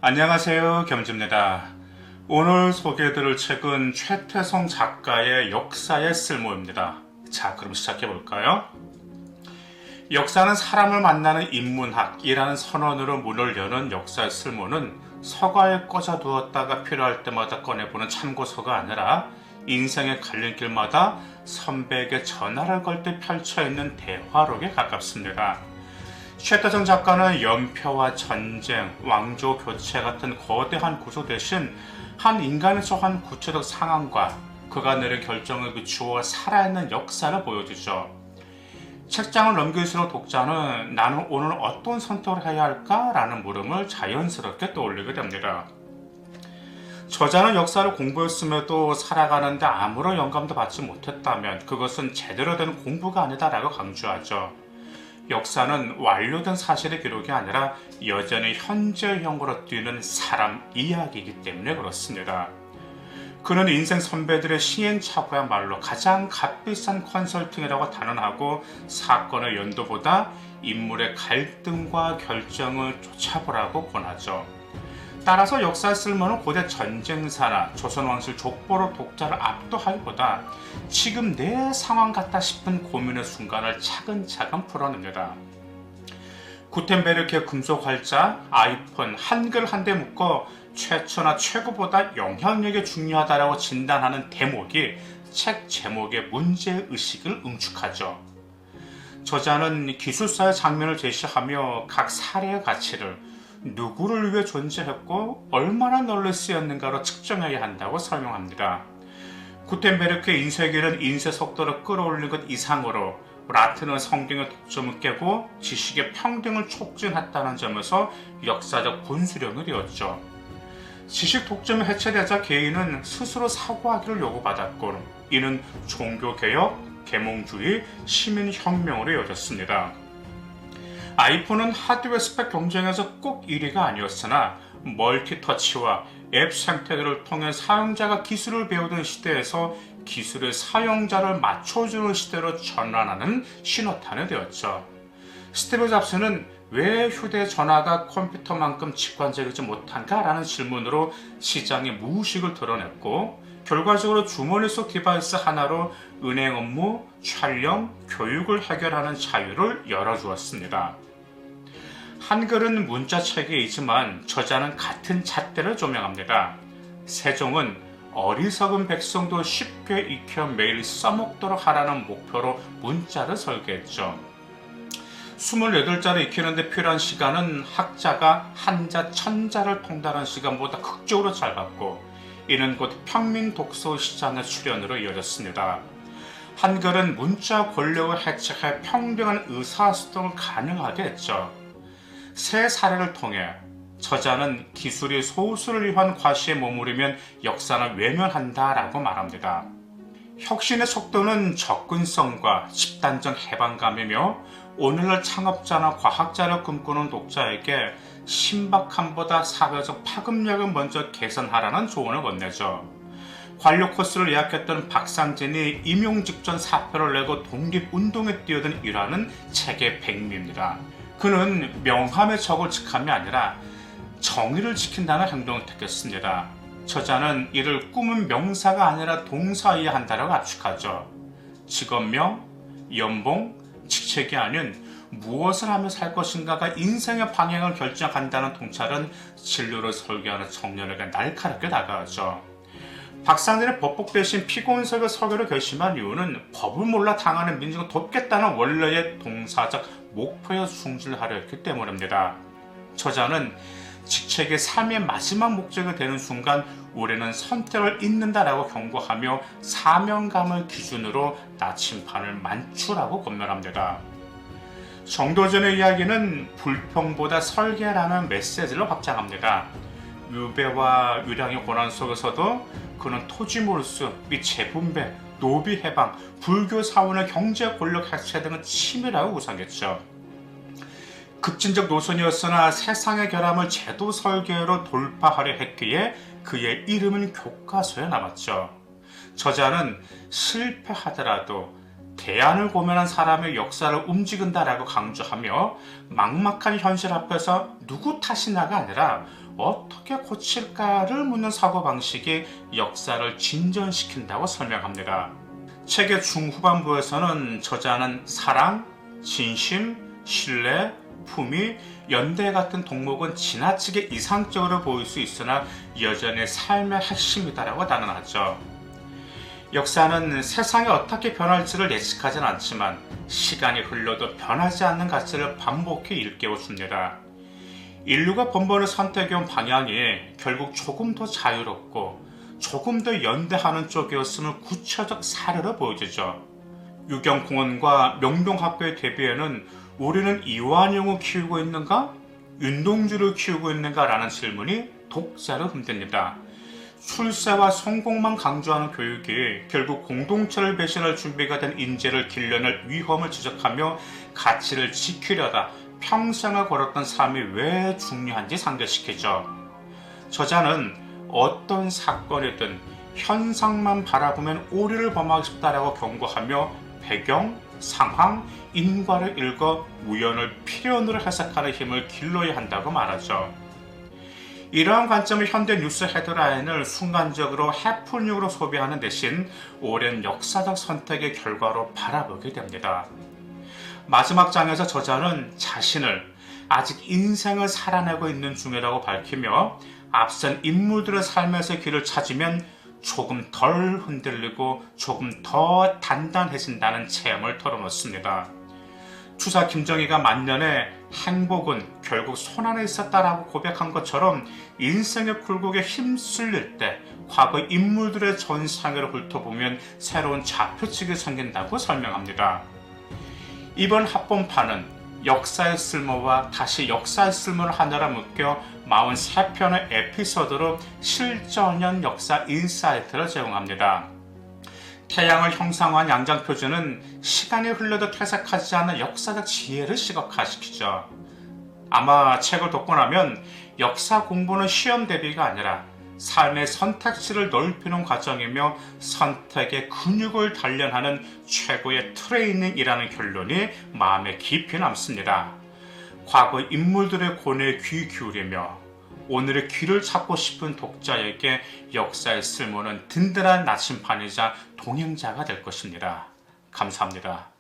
안녕하세요, 겸지입니다. 오늘 소개해드릴 책은 최태성 작가의 역사의 쓸모입니다. 자, 그럼 시작해볼까요? 역사는 사람을 만나는 인문학이라는 선언으로 문을 여는 역사의 쓸모는 서가에 꽂아두었다가 필요할 때마다 꺼내보는 참고서가 아니라 인생의 갈림길마다 선배에게 전화를 걸 때 펼쳐있는 대화록에 가깝습니다. 최태성 작가는 연표와 전쟁, 왕조 교체 같은 거대한 구조 대신 한 인간의 처한 구체적 상황과 그가 내린 결정을 비추어 살아있는 역사를 보여주죠. 책장을 넘길수록 독자는 나는 오늘 어떤 선택을 해야 할까? 라는 물음을 자연스럽게 떠올리게 됩니다. 저자는 역사를 공부했음에도 살아가는데 아무런 영감도 받지 못했다면 그것은 제대로 된 공부가 아니다라고 강조하죠. 역사는 완료된 사실의 기록이 아니라 여전히 현재형으로 뛰는 사람 이야기이기 때문에 그렇습니다. 그는 인생 선배들의 시행착오야말로 가장 값비싼 컨설팅이라고 단언하고 사건의 연도보다 인물의 갈등과 결정을 쫓아보라고 권하죠. 따라서 역사의 쓸모는 고대 전쟁사나 조선왕실 족보로 독자를 압도하기보다 지금 내 상황 같다 싶은 고민의 순간을 차근차근 풀어냅니다. 구텐베르크의 금속 활자, 아이폰, 한글 한 대 묶어 최초나 최고보다 영향력이 중요하다고 진단하는 대목이 책 제목의 문제의식을 응축하죠. 저자는 기술사의 장면을 제시하며 각 사례의 가치를 누구를 위해 존재했고 얼마나 널리 쓰였는가로 측정해야 한다고 설명합니다. 구텐베르크의 인쇄기는 인쇄 속도를 끌어올린 것 이상으로 라틴어 성경의 독점을 깨고 지식의 평등을 촉진했다는 점에서 역사적 분수령이 되었죠. 지식 독점이 해체되자 개인은 스스로 사고하기를 요구받았고 이는 종교개혁, 계몽주의, 시민혁명으로 이어졌습니다. 아이폰은 하드웨어 스펙 경쟁에서 꼭 1위가 아니었으나 멀티터치와 앱 생태계를 통해 사용자가 기술을 배우던 시대에서 기술의 사용자를 맞춰주는 시대로 전환하는 신호탄이 되었죠. 스티브 잡스는 왜 휴대전화가 컴퓨터만큼 직관적이지 못한가라는 질문으로 시장의 무의식을 드러냈고 결과적으로 주머니 속 디바이스 하나로 은행 업무, 촬영, 교육을 해결하는 자유를 열어주었습니다. 한글은 문자체계이지만 저자는 같은 잣대를 조명합니다. 세종은 어리석은 백성도 쉽게 익혀 매일 써먹도록 하라는 목표로 문자를 설계했죠. 28자를 익히는데 필요한 시간은 학자가 한자 천자를 통달한 시간보다 극적으로 짧았고 이는 곧 평민 독서 시장의 출현으로 이어졌습니다. 한글은 문자 권력을 해체해 평등한 의사소통을 가능하게 했죠. 세 사례를 통해 저자는 기술이 소수를 위한 과시에 머무르면 역사는 외면한다라고 말합니다. 혁신의 속도는 접근성과 집단적 해방감이며 오늘날 창업자나 과학자를 꿈꾸는 독자에게 신박함보다 사회적 파급력을 먼저 개선하라는 조언을 건네죠. 관료 코스를 예약했던 박상진이 임용 직전 사표를 내고 독립운동에 뛰어든 일화는 책의 백미입니다. 그는 명함의 적을 직함이 아니라 정의를 지킨다는 행동을 택했습니다. 저자는 이를 꿈은 명사가 아니라 동사여야 한다고 압축하죠. 직업명, 연봉, 직책이 아닌 무엇을 하며 살 것인가가 인생의 방향을 결정한다는 통찰은 진로를 설계하는 청년에게 날카롭게 다가가죠. 박상진의 법복 대신 피고인석의 설계를 결심한 이유는 법을 몰라 당하는 민중을 돕겠다는 원래의 동사적 목표에 충실하려 했기 때문입니다. 저자는 직책이 삶의 마지막 목적이 되는 순간 우리는 선택을 잊는다라고 경고하며 사명감을 기준으로 나침판을 만추라고 권면합니다. 정도전의 이야기는 불평보다 설계라는 메시지를 확장합니다. 유배와 유량의 고난 속에서도 그는 토지 몰수 및 재분배, 노비 해방, 불교 사원의 경제 권력 해체 등은 치밀하고 우상했죠. 급진적 노선이었으나 세상의 결함을 제도 설계로 돌파하려 했기에 그의 이름은 교과서에 남았죠. 저자는 실패하더라도 대안을 고민한 사람의 역사를 움직인다라고 강조하며 막막한 현실 앞에서 누구 탓이냐가 아니라 어떻게 고칠까를 묻는 사고방식이 역사를 진전시킨다고 설명합니다. 책의 중후반부에서는 저자는 사랑, 진심, 신뢰, 품위, 연대 같은 덕목은 지나치게 이상적으로 보일 수 있으나 여전히 삶의 핵심이다라고 단언하죠. 역사는 세상이 어떻게 변할지를 예측하진 않지만 시간이 흘러도 변하지 않는 가치를 반복해 일깨워줍니다. 인류가 번번이 선택해온 방향이 결국 조금 더 자유롭고 조금 더 연대하는 쪽이었음을 구체적 사례로 보여주죠. 유경공원과 명동학교의 대비에는 우리는 이완용을 키우고 있는가? 윤동주를 키우고 있는가? 라는 질문이 독자를 흔듭니다. 출세와 성공만 강조하는 교육이 결국 공동체를 배신할 준비가 된 인재를 길러낼 위험을 지적하며 가치를 지키려다 평생을 걸었던 삶이 왜 중요한지 상기시키죠. 저자는 어떤 사건이든 현상만 바라보면 오류를 범하고 싶다라고 경고하며 배경, 상황, 인과를 읽어 우연을 필연으로 해석하는 힘을 길러야 한다고 말하죠. 이러한 관점의 현대 뉴스 헤드라인을 순간적으로 해프닝으로 소비하는 대신 오랜 역사적 선택의 결과로 바라보게 됩니다. 마지막 장에서 저자는 자신을 아직 인생을 살아내고 있는 중이라고 밝히며 앞선 인물들의 삶에서 길을 찾으면 조금 덜 흔들리고 조금 더 단단해진다는 체험을 털어놓습니다. 추사 김정희가 만년에 행복은 결국 손안에 있었다라고 고백한 것처럼 인생의 굴곡에 힘쓸릴 때 과거 인물들의 전상회를 훑어보면 새로운 좌표측이 생긴다고 설명합니다. 이번 합본판은 역사의 쓸모와 다시 역사의 쓸모를 하나로 묶여 43편의 에피소드로 실전형 역사 인사이트를 제공합니다. 태양을 형상화한 양장표준은 시간이 흘러도 퇴색하지 않은 역사적 지혜를 시각화시키죠. 아마 책을 독고 나면 역사 공부는 시험 대비가 아니라 삶의 선택지를 넓히는 과정이며 선택의 근육을 단련하는 최고의 트레이닝이라는 결론이 마음에 깊이 남습니다. 과거 인물들의 고뇌에 귀 기울이며 오늘의 길을 찾고 싶은 독자에게 역사의 쓸모는 든든한 나침반이자 동행자가 될 것입니다. 감사합니다.